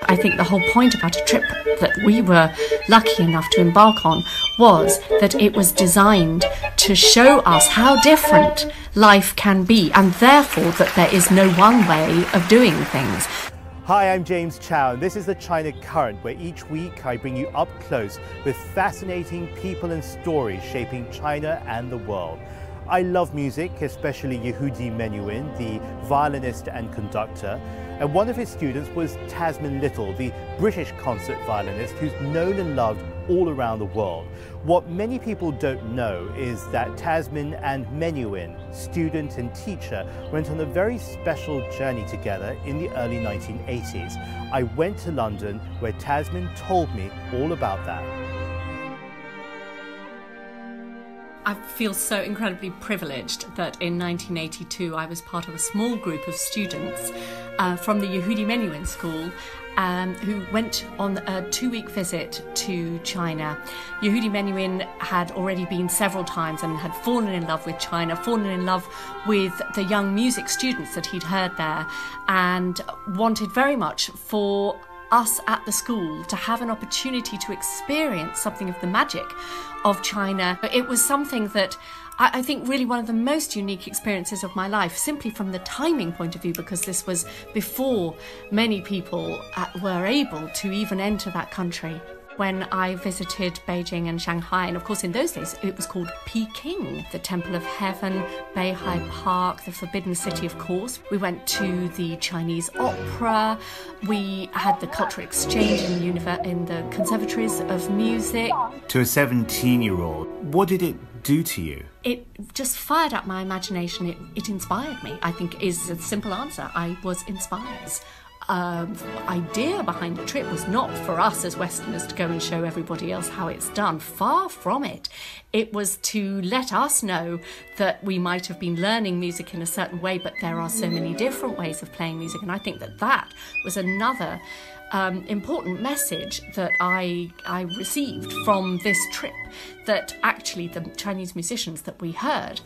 I think the whole point about a trip that we were lucky enough to embark on was that it was designed to show us how different life can be, and therefore that there is no one way of doing things. Hi, I'm James Chow, and this is the China Current, where each week I bring you up close with fascinating people and stories shaping China and the world. I love music, especially Yehudi Menuhin, the violinist and conductor, and one of his students was Tasmin Little, the British concert violinist who's known and loved all around the world. What many people don't know is that Tasmin and Menuhin, student and teacher, went on a very special journey together in the early 1980s. I went to London, where Tasmin told me all about that. I feel so incredibly privileged that in 1982 I was part of a small group of students from the Yehudi Menuhin School who went on a 2-week visit to China. Yehudi Menuhin had already been several times and had fallen in love with China, fallen in love with the young music students that he'd heard there, and wanted very much for us at the school to have an opportunity to experience something of the magic of China. It was something that I think really one of the most unique experiences of my life, simply from the timing point of view, because this was before many people were able to even enter that country. When I visited Beijing and Shanghai, and of course in those days it was called Peking, the Temple of Heaven, Beihai Park, the Forbidden City, of course. We went to the Chinese Opera, we had the cultural exchange in the conservatories of music. To a 17-year-old, what did it do to you? It just fired up my imagination. It inspired me, I think is a simple answer. I was inspired. Idea behind the trip was not for us as Westerners to go and show everybody else how it's done. Far from it. It was to let us know that we might have been learning music in a certain way, but there are so many different ways of playing music. And I think that that was another important message that I received from this trip, that actually the Chinese musicians that we heard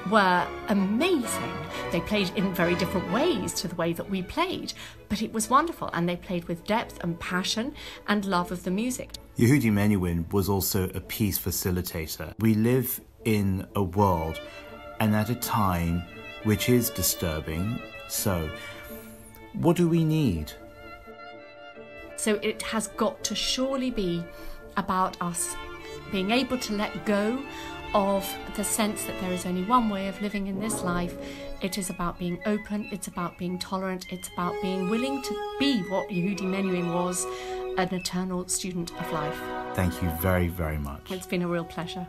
were amazing. They played in very different ways to the way that we played, but it was wonderful, and they played with depth and passion and love of the music. Yehudi Menuhin was also a peace facilitator. We live in a world and at a time which is disturbing, so what do we need? So it has got to surely be about us being able to let go of the sense that there is only one way of living in this life. It is about being open, it's about being tolerant, it's about being willing to be what Yehudi Menuhin was, an eternal student of life. Thank you very, very much. It's been a real pleasure.